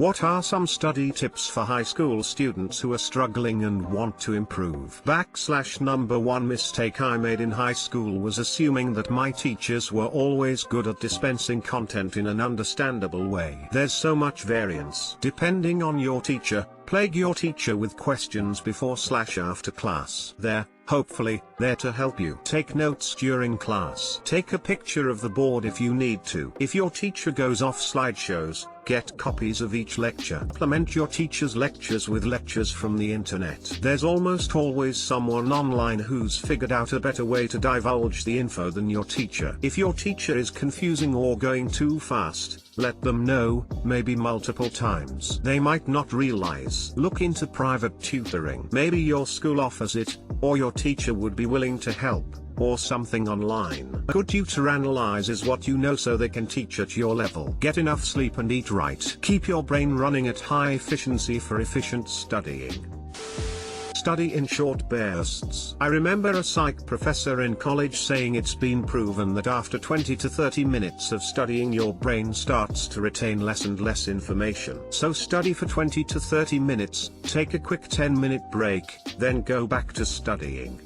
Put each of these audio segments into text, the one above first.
What are some study tips for high school students who are struggling and want to improve? Number one mistake I made in high school was assuming that my teachers were always good at dispensing content in an understandable way. There's so much variance. Depending on your teacher, plague your teacher with questions before/after class. They're, hopefully, there to help you. Take notes during class. Take a picture of the board if you need to. If your teacher goes off slideshows, get copies of each lecture. Supplement your teacher's lectures with lectures from the internet. There's almost always someone online who's figured out a better way to divulge the info than your teacher. If your teacher is confusing or going too fast, let them know, maybe multiple times. They might not realize. Look into private tutoring. Maybe your school offers it, or your teacher would be willing to help, or something online. A good tutor analyzes what you know so they can teach at your level. Get enough sleep and eat right. Keep your brain running at high efficiency for efficient studying. Study in short bursts. I remember a psych professor in college saying it's been proven that after 20 to 30 minutes of studying your brain starts to retain less and less information. So study for 20 to 30 minutes, take a quick 10-minute break, then go back to studying.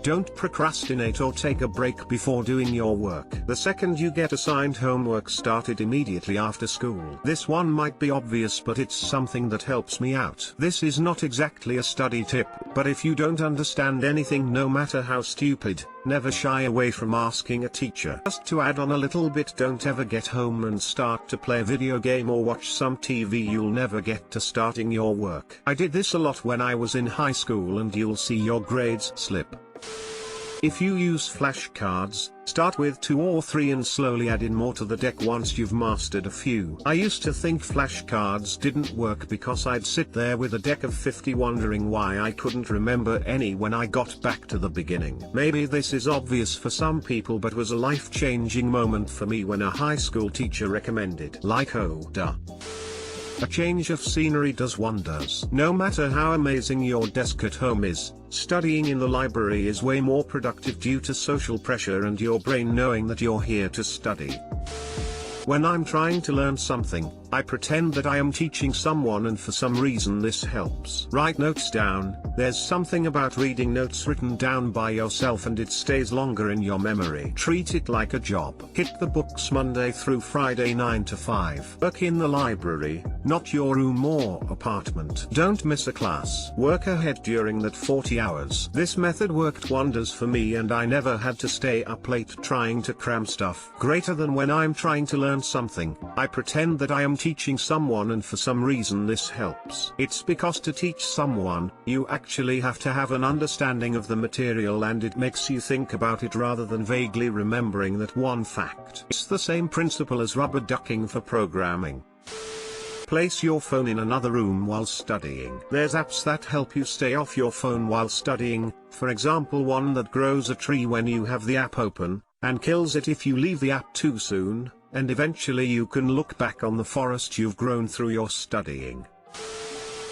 Don't procrastinate or take a break before doing your work. The second you get assigned homework, start it immediately after school. This one might be obvious, but it's something that helps me out. This is not exactly a study tip, but if you don't understand anything, no matter how stupid, never shy away from asking a teacher. Just to add on a little bit, don't ever get home and start to play a video game or watch some TV. You'll never get to starting your work. I did this a lot when I was in high school, and you'll see your grades slip. If you use flashcards, start with 2 or 3 and slowly add in more to the deck once you've mastered a few. I used to think flashcards didn't work because I'd sit there with a deck of 50 wondering why I couldn't remember any when I got back to the beginning. Maybe this is obvious for some people, but was a life-changing moment for me when a high school teacher recommended, like, oh duh. A change of scenery does wonders. No matter how amazing your desk at home is, studying in the library is way more productive due to social pressure and your brain knowing that you're here to study. When I'm trying to learn something, I pretend that I am teaching someone, and for some reason this helps. Write notes down. There's something about reading notes written down by yourself and it stays longer in your memory. Treat it like a job. Hit the books Monday through Friday 9 to 5. Work in the library, not your room or apartment. Don't miss a class. Work ahead during that 40 hours. This method worked wonders for me, and I never had to stay up late trying to cram stuff. Greater than when I'm trying to learn something, I pretend that I am teaching someone, and for some reason this helps. It's because to teach someone, you actually have to have an understanding of the material, and it makes you think about it rather than vaguely remembering that one fact. It's the same principle as rubber ducking for programming. Place your phone in another room while studying. There's apps that help you stay off your phone while studying, for example one that grows a tree when you have the app open, and kills it if you leave the app too soon, and eventually you can look back on the forest you've grown through your studying.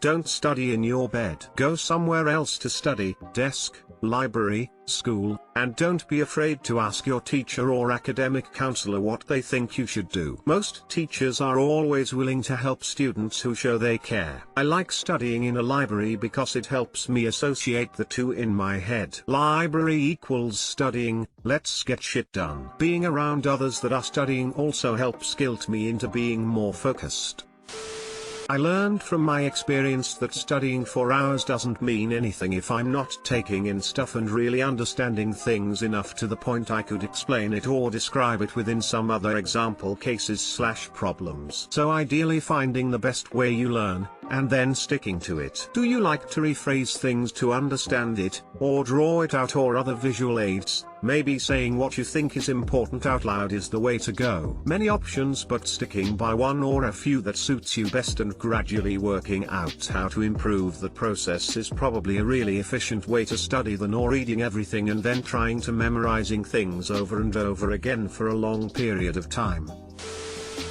Don't study in your bed. Go somewhere else to study, desk, library, school, and don't be afraid to ask your teacher or academic counselor what they think you should do. Most teachers are always willing to help students who show they care. I like studying in a library because it helps me associate the two in my head. Library equals studying, let's get shit done. Being around others that are studying also helps guilt me into being more focused. I learned from my experience that studying for hours doesn't mean anything if I'm not taking in stuff and really understanding things enough to the point I could explain it or describe it within some other example cases/problems. So ideally finding the best way you learn, and then sticking to it. Do you like to rephrase things to understand it, or draw it out, or other visual aids? Maybe saying what you think is important out loud is the way to go. Many options, but sticking by one or a few that suits you best and gradually working out how to improve the process is probably a really efficient way to study than reading everything and then trying to memorizing things over and over again for a long period of time.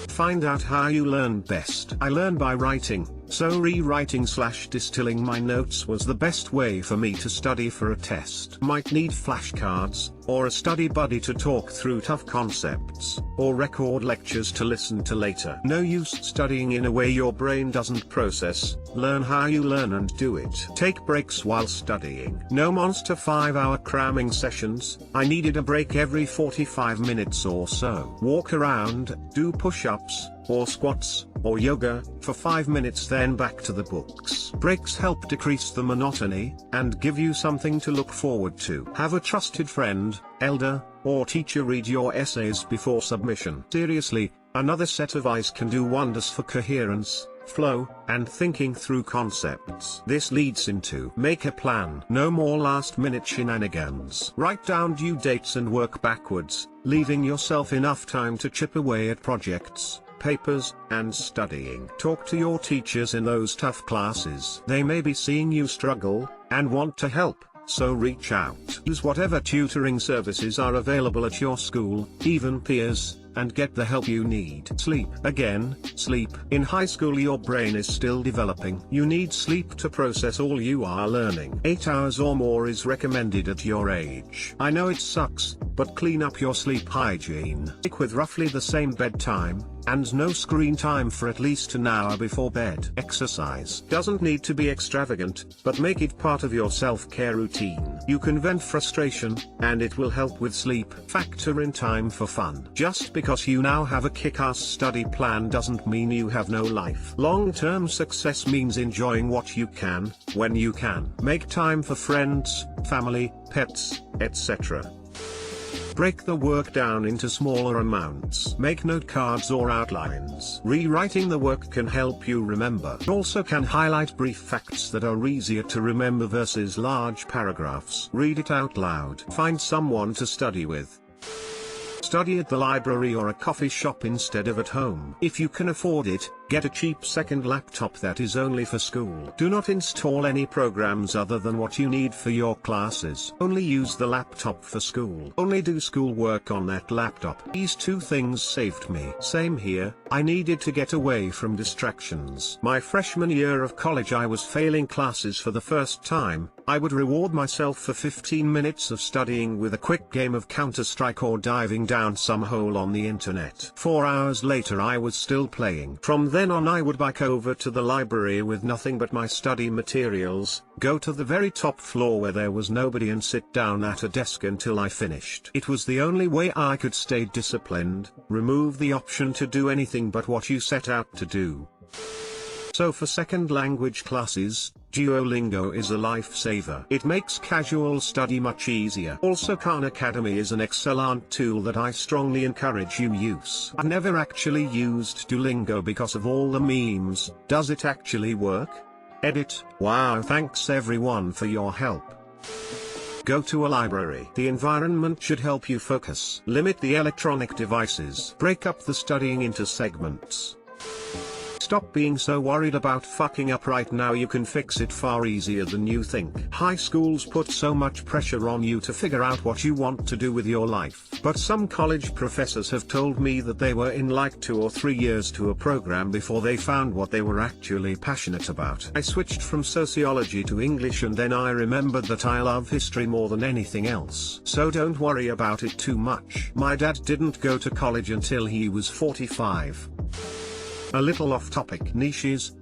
Find out how you learn best. I learn by writing, so rewriting/distilling my notes was the best way for me to study for a test. Might need flashcards, or a study buddy to talk through tough concepts, or record lectures to listen to later. No use studying in a way your brain doesn't process. Learn how you learn and do it. Take breaks while studying. No monster 5-hour cramming sessions. I needed a break every 45 minutes or so. Walk around, do push-ups, or squats, or yoga, for 5 minutes then back to the books. Breaks help decrease the monotony, and give you something to look forward to. Have a trusted friend, elder, or teacher read your essays before submission. Seriously, another set of eyes can do wonders for coherence, flow, and thinking through concepts. This leads into make a plan. No more last-minute shenanigans. Write down due dates and work backwards, leaving yourself enough time to chip away at projects, papers, and studying. Talk to your teachers in those tough classes. They may be seeing you struggle, and want to help, so reach out. Use whatever tutoring services are available at your school, even peers, and get the help you need. Sleep. Again, sleep. In high school your brain is still developing. You need sleep to process all you are learning. 8 hours or more is recommended at your age. I know it sucks, but clean up your sleep hygiene. Stick with roughly the same bedtime, and no screen time for at least an hour before bed. Exercise doesn't need to be extravagant, but make it part of your self-care routine. You can vent frustration, and it will help with sleep. Factor in time for fun. Just because you now have a kick-ass study plan doesn't mean you have no life. Long-term success means enjoying what you can, when you can. Make time for friends, family, pets, etc. Break the work down into smaller amounts. Make note cards or outlines. Rewriting the work can help you remember. It also can highlight brief facts that are easier to remember versus large paragraphs. Read it out loud. Find someone to study with. Study at the library or a coffee shop instead of at home. If you can afford it, get a cheap second laptop that is only for school. Do not install any programs other than what you need for your classes. Only use the laptop for school. Only do school work on that laptop. These two things saved me. Same here, I needed to get away from distractions. My freshman year of college I was failing classes for the first time. I would reward myself for 15 minutes of studying with a quick game of Counter-Strike or diving down some hole on the internet. 4 hours later I was still playing. From then on I would bike over to the library with nothing but my study materials, go to the very top floor where there was nobody and sit down at a desk until I finished. It was the only way I could stay disciplined. Remove the option to do anything but what you set out to do. So for second language classes, Duolingo is a lifesaver. It makes casual study much easier. Also Khan Academy is an excellent tool that I strongly encourage you use. I never actually used Duolingo because of all the memes. Does it actually work? Edit. Wow, thanks everyone for your help. Go to a library. The environment should help you focus. Limit the electronic devices. Break up the studying into segments. Stop being so worried about fucking up right now. You can fix it far easier than you think. High schools put so much pressure on you to figure out what you want to do with your life. But some college professors have told me that they were in like 2 or 3 years to a program before they found what they were actually passionate about. I switched from sociology to English and then I remembered that I love history more than anything else. So don't worry about it too much. My dad didn't go to college until he was 45. A little off topic. Niches,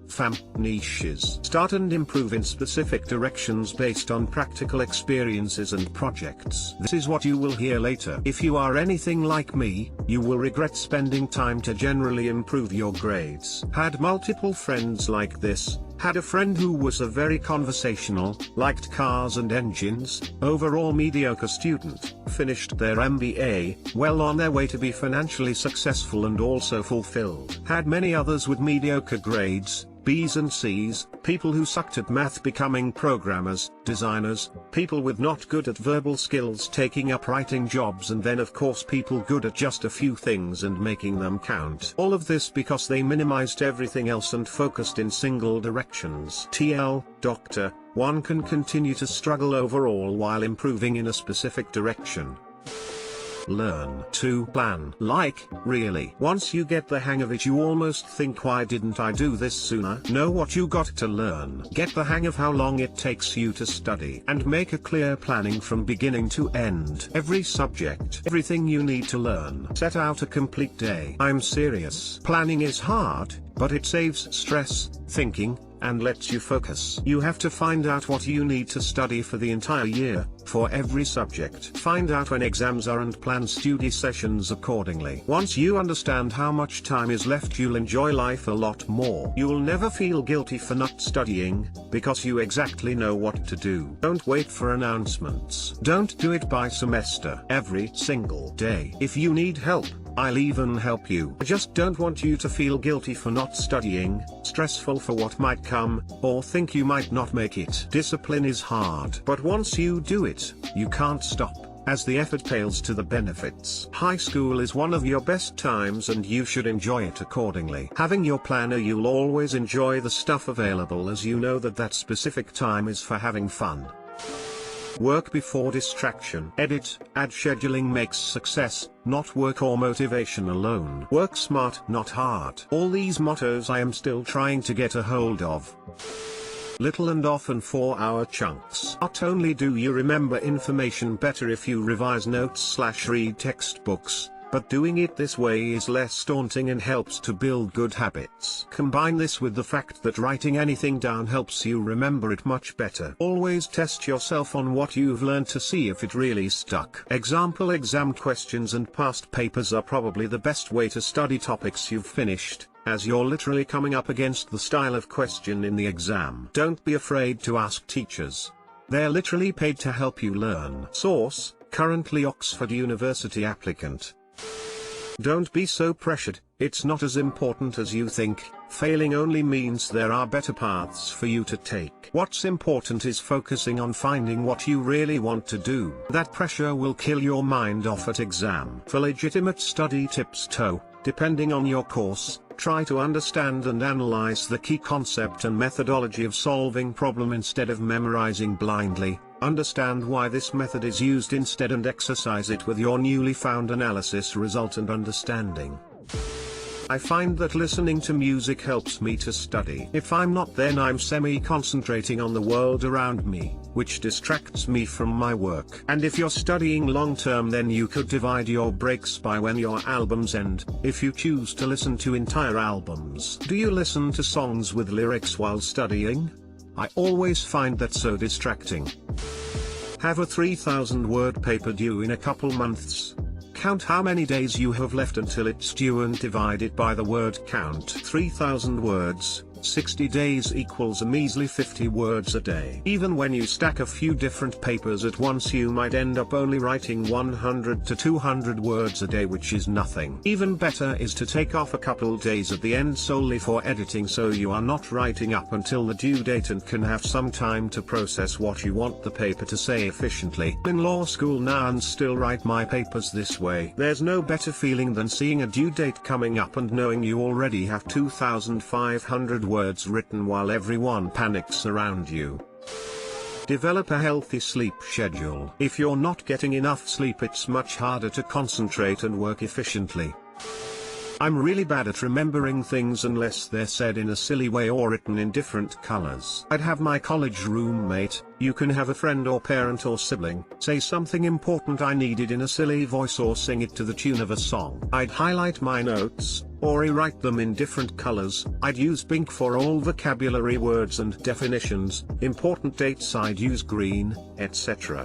niches. Start and improve in specific directions based on practical experiences and projects. This is what you will hear later. If you are anything like me, you will regret spending time to generally improve your grades. Had multiple friends like this. Had a friend who was a very conversational, liked cars and engines, overall mediocre student, finished their MBA, well on their way to be financially successful and also fulfilled. Had many others with mediocre grades, B's and C's, people who sucked at math becoming programmers, designers, people with not good at verbal skills taking up writing jobs, and then of course people good at just a few things and making them count. All of this because they minimized everything else and focused in single directions. TL, Doctor, one can continue to struggle overall while improving in a specific direction. Learn to plan. Like, really. Once you get the hang of it, you almost think, why didn't I do this sooner? Know what you got to learn. Get the hang of how long it takes you to study. And make a clear planning from beginning to end. Every subject. Everything you need to learn. Set out a complete day. I'm serious. Planning is hard, but it saves stress, thinking, and lets you focus. You have to find out what you need to study for the entire year, for every subject. Find out when exams are and plan study sessions accordingly. Once you understand how much time is left, you'll enjoy life a lot more. You'll never feel guilty for not studying, because you exactly know what to do. Don't wait for announcements. Don't do it by semester. Every single day. If you need help, I'll even help you. I just don't want you to feel guilty for not studying, stressful for what might come, or think you might not make it. Discipline is hard, but once you do it, you can't stop, as the effort pales to the benefits. High school is one of your best times and you should enjoy it accordingly. Having your planner, you'll always enjoy the stuff available, as you know that that specific time is for having fun. Work before distraction. Edit, add scheduling makes success, not work or motivation alone. Work smart, not hard. All these mottos I am still trying to get a hold of. Little and often 4-hour chunks. Not only do you remember information better if you revise notes/read textbooks, but doing it this way is less daunting and helps to build good habits. Combine this with the fact that writing anything down helps you remember it much better. Always test yourself on what you've learned to see if it really stuck. Example exam questions and past papers are probably the best way to study topics you've finished, as you're literally coming up against the style of question in the exam. Don't be afraid to ask teachers. They're literally paid to help you learn. Source, currently Oxford University applicant. Don't be so pressured, it's not as important as you think. Failing only means there are better paths for you to take. What's important is focusing on finding what you really want to do. That pressure will kill your mind off at exam. For legitimate study tips, depending on your course, try to understand and analyze the key concept and methodology of solving problem instead of memorizing blindly. Understand why this method is used instead and exercise it with your newly found analysis result and understanding. I find that listening to music helps me to study. If I'm not, then I'm semi-concentrating on the world around me, which distracts me from my work. And if you're studying long-term, then you could divide your breaks by when your albums end, if you choose to listen to entire albums. Do you listen to songs with lyrics while studying? I always find that so distracting. Have a 3,000-word paper due in a couple months. Count how many days you have left until it's due and divide it by the word count. 3,000 words, 60 days equals a measly 50 words a day. Even when you stack a few different papers at once, you might end up only writing 100 to 200 words a day, which is nothing. Even better is to take off a couple days at the end solely for editing, so you are not writing up until the due date and can have some time to process what you want the paper to say efficiently. I'm in law school now and still write my papers this way. There's no better feeling than seeing a due date coming up and knowing you already have 2,500 words written while everyone panics around you. Develop a healthy sleep schedule. If you're not getting enough sleep, it's much harder to concentrate and work efficiently. I'm really bad at remembering things unless they're said in a silly way or written in different colors. I'd have my college roommate, you can have a friend or parent or sibling, say something important I needed in a silly voice or sing it to the tune of a song. I'd highlight my notes, or rewrite them in different colors. I'd use pink for all vocabulary words and definitions, important dates I'd use green, etc.